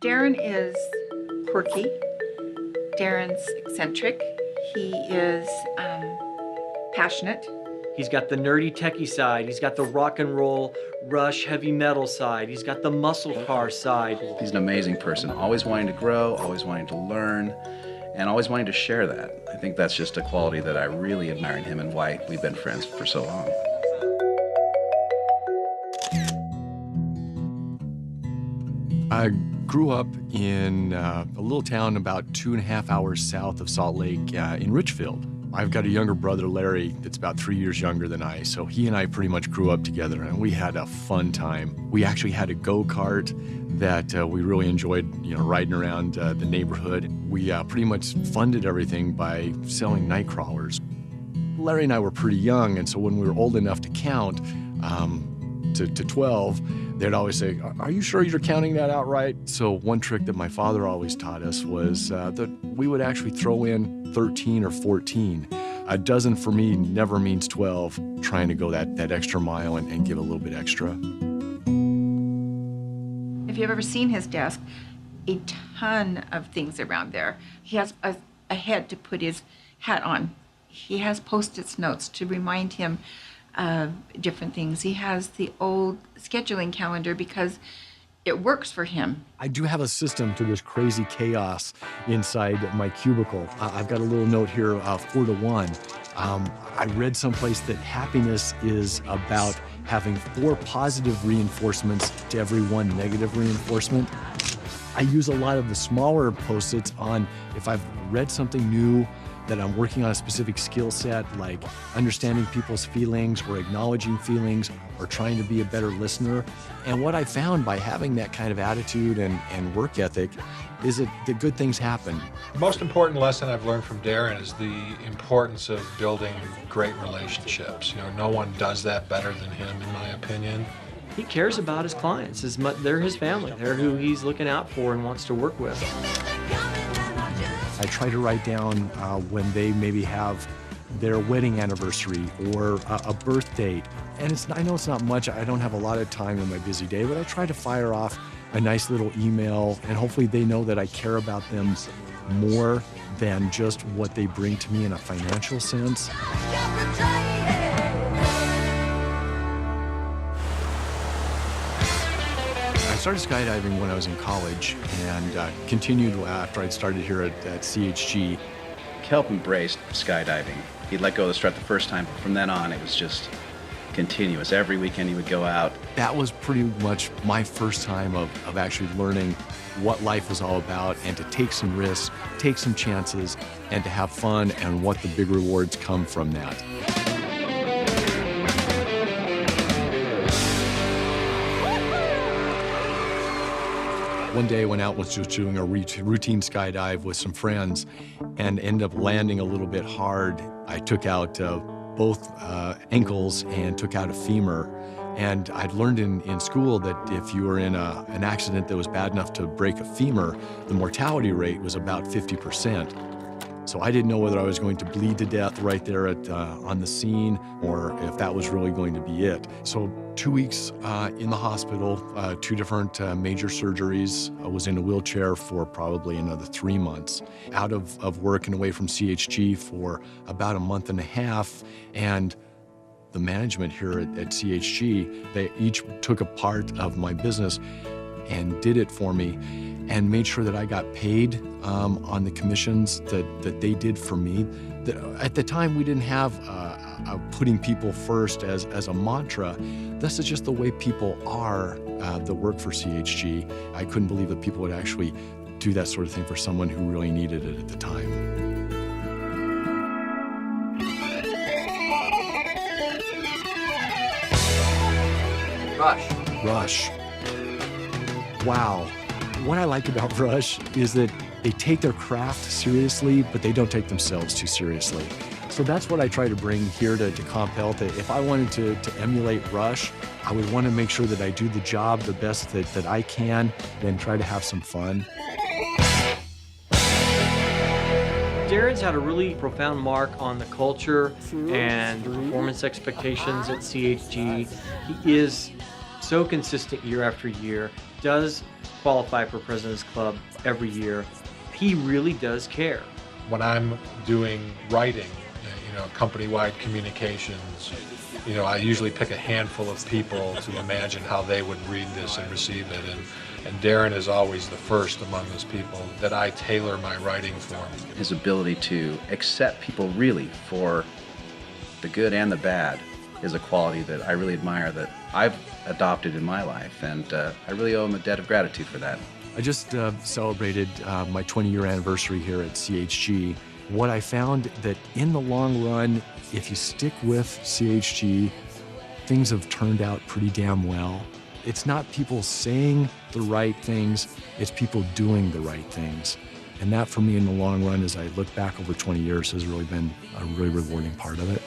Darrin is quirky. Darrin's eccentric. He is passionate. He's got the nerdy techie side. He's got the rock and roll, Rush, heavy metal side. He's got the muscle car side. He's an amazing person, always wanting to grow, always wanting to learn, and always wanting to share that. I think that's just a quality that I really admire in him and why we've been friends for so long. I grew up in a little town about 2.5 hours south of Salt Lake in Richfield. I've got a younger brother, Larry, that's about 3 years younger than I, so he and I pretty much grew up together, and we had a fun time. We actually had a go-kart that we really enjoyed, riding around the neighborhood. We pretty much funded everything by selling night crawlers. Larry and I were pretty young, and so when we were old enough to count to 12, they'd always say, "Are you sure you're counting that out right?" So one trick that my father always taught us was that we would actually throw in 13 or 14. A dozen for me never means 12, trying to go that extra mile and give a little bit extra. If you've ever seen his desk, a ton of things around there. He has a head to put his hat on. He has Post-its notes to remind him of different things. He has the old scheduling calendar because it works for him. I do have a system to this crazy chaos inside my cubicle. I've got a little note here, 4 to 1. I read someplace that happiness is about having 4 positive reinforcements to every 1 negative reinforcement. I use a lot of the smaller Post-its on if I've read something new, that I'm working on a specific skill set, like understanding people's feelings or acknowledging feelings or trying to be a better listener. And what I found by having that kind of attitude and work ethic is that the good things happen. The most important lesson I've learned from Darrin is the importance of building great relationships. No one does that better than him, in my opinion. He cares about his clients. They're his family. They're who he's looking out for and wants to work with. I try to write down when they maybe have their wedding anniversary or a birth date. And I know it's not much. I don't have a lot of time in my busy day, but I try to fire off a nice little email, and hopefully they know that I care about them more than just what they bring to me in a financial sense. I started skydiving when I was in college and continued after I'd started here at CHG. Kelp embraced skydiving. He'd let go of the strut the first time, but from then on it was just continuous. Every weekend he would go out. That was pretty much my first time of actually learning what life was all about and to take some risks, take some chances, and to have fun and what the big rewards come from that. One day I went out, was just doing a routine skydive with some friends and ended up landing a little bit hard. I took out both ankles and took out a femur. And I'd learned in school that if you were in an accident that was bad enough to break a femur, the mortality rate was about 50%. So I didn't know whether I was going to bleed to death right there on the scene or if that was really going to be it. So 2 weeks in the hospital, 2 different major surgeries. I was in a wheelchair for probably another 3 months. Out of work and away from CHG for about a month and a half. And the management here at CHG, they each took a part of my business and did it for me and made sure that I got paid on the commissions that they did for me. At the time, we didn't have putting people first as a mantra. This is just the way people are that work for CHG. I couldn't believe that people would actually do that sort of thing for someone who really needed it at the time. Rush. Wow. What I like about Rush is that they take their craft seriously, but they don't take themselves too seriously. So that's what I try to bring here to CompHealth. If I wanted to emulate Rush, I would want to make sure that I do the job the best that I can, then try to have some fun. Darrin's had a really profound mark on the culture and the performance expectations at CHG. He is so consistent year after year. does qualify for President's Club every year, he really does care. When I'm doing writing, company-wide communications, I usually pick a handful of people to imagine how they would read this and receive it. And Darrin is always the first among those people that I tailor my writing for. His ability to accept people really for the good and the bad is a quality that I really admire, that I've adopted in my life, and I really owe him a debt of gratitude for that. I just celebrated my 20-year anniversary here at CHG. What I found that in the long run, if you stick with CHG, things have turned out pretty damn well. It's not people saying the right things, it's people doing the right things. And that for me in the long run, as I look back over 20 years, has really been a really rewarding part of it.